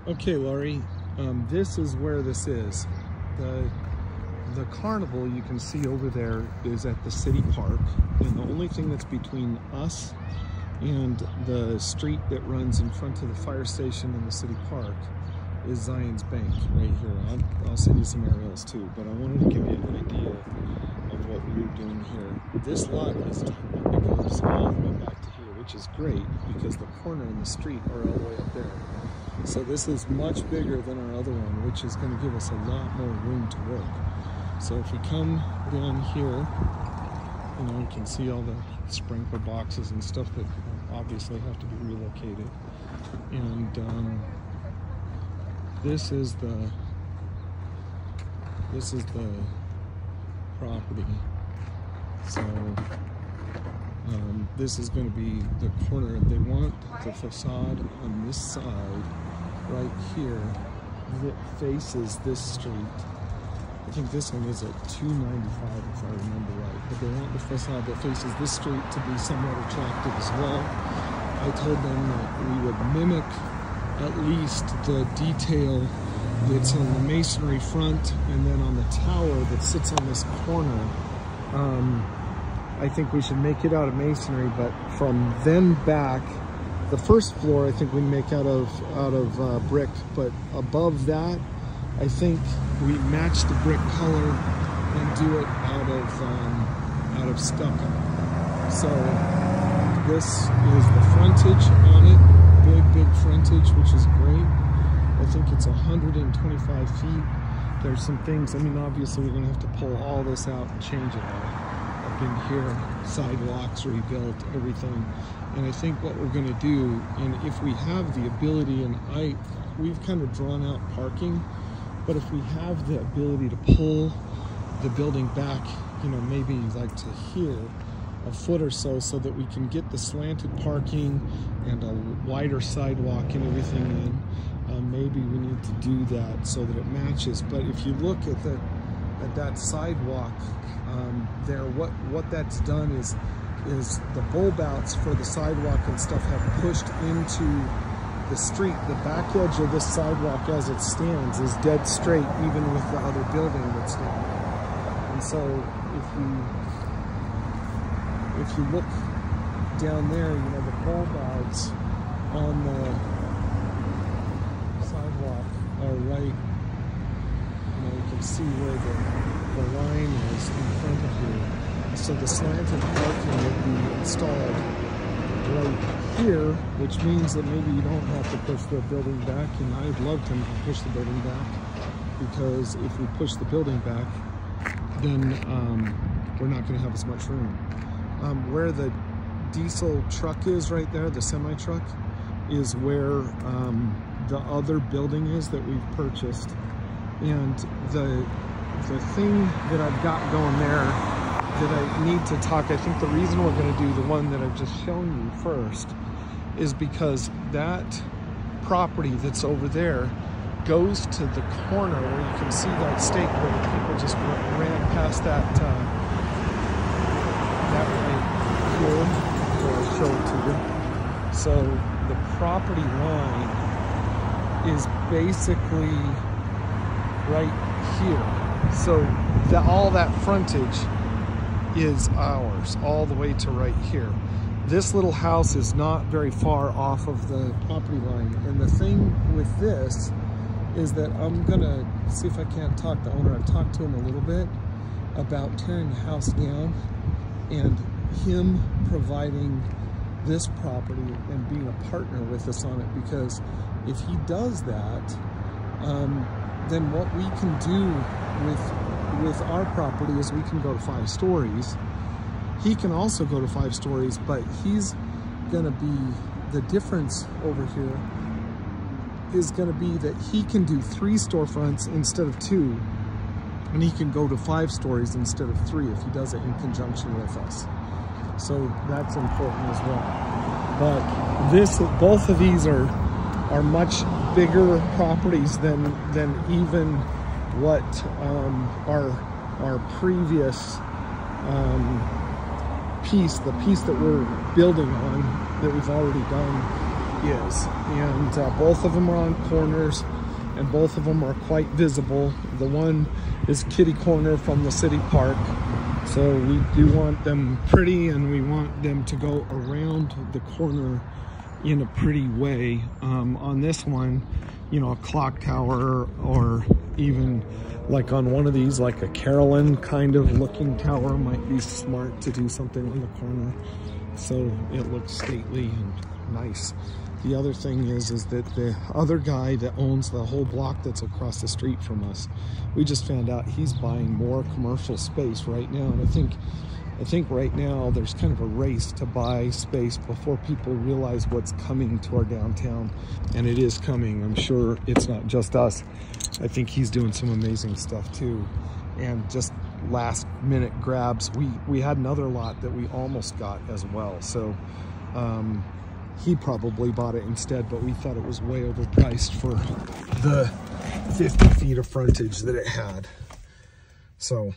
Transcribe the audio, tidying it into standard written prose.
Okay, Laurie, this is where this is. The carnival you can see over there is at the city park, and the only thing that's between us and the street that runs in front of the fire station in the city park is Zion's Bank right here. I'll send you some aerials too, but I wanted to give you an idea of what we were doing here. This lot is tiny. It goes all the way back to here, which is great because the corner and the street are all the way up there. So this is much bigger than our other one, which is going to give us a lot more room to work. So if we come down here, you know, you can see all the sprinkler boxes and stuff that obviously have to be relocated. And this is the property. So this is going to be the corner. They want the facade on this side right here that faces this street. I think this one is at 295 if I remember right, but they want the facade that faces this street to be somewhat attractive as well. I told them that we would mimic at least the detail that's on the masonry front and then on the tower that sits on this corner. I think we should make it out of masonry, but from then back, the first floor I think we make out of brick, but above that, I think we match the brick color and do it out of stucco. So this is the frontage on it, big frontage, which is great. I think it's 125 feet. There's some things, I mean, obviously we're gonna have to pull all this out and change it all. Up in here, sidewalks rebuilt, everything. And I think what we're gonna do, and if we have the ability, and we've kind of drawn out parking, but if we have the ability to pull the building back, you know, maybe like to here, a foot or so that we can get the slanted parking and a wider sidewalk and everything in. Maybe we need to do that so that it matches. But if you look at that sidewalk there, what that's done is the bulb outs for the sidewalk and stuff have pushed into the street. The back edge of this sidewalk as it stands is dead straight, even with the other building that's down there. And so if you look down there, you know, the bulb outs on the sidewalk are right, you know, you can see where the line is in front of you. So the slanted parking would be installed right here, which means that maybe you don't have to push the building back, and I'd love to not push the building back, because if we push the building back, then we're not going to have as much room. Where the diesel truck is right there, the semi-truck, is where the other building is that we've purchased. And the thing that I've got going there that I need to talk, I think the reason we're going to do the one that I've just shown you first is because that property that's over there goes to the corner where you can see that stake where the people just ran past that right here, where I'll show it to you. So the property line is basically right here. So all that frontage is ours, all the way to right here. This little house is not very far off of the property line. And the thing with this is that I'm gonna see if I can't talk the owner. I've talked to him a little bit about tearing the house down and him providing this property and being a partner with us on it, because if he does that, then what we can do with our property is we can go to 5 stories. He can also go to 5 stories, but he's gonna be, the difference over here is gonna be that he can do 3 storefronts instead of 2, and he can go to 5 stories instead of 3 if he does it in conjunction with us. So that's important as well. But both of these are much bigger properties than even what our previous piece, the piece that we're building on, that we've already done, is. And both of them are on corners, and both of them are quite visible. The one is kitty corner from the city park. So we do want them pretty, and we want them to go around the corner in a pretty way. On this one, you know, a clock tower, or even like on one of these, like a Carolyn kind of looking tower might be smart to do something on the corner so it looks stately and nice. The other thing is that the other guy that owns the whole block that's across the street from us, we just found out he's buying more commercial space right now. And I think right now there's kind of a race to buy space before people realize what's coming to our downtown. And it is coming. I'm sure it's not just us. I think he's doing some amazing stuff too. And just last minute grabs. We had another lot that we almost got as well. So, he probably bought it instead, but we thought it was way overpriced for the 50 feet of frontage that it had. So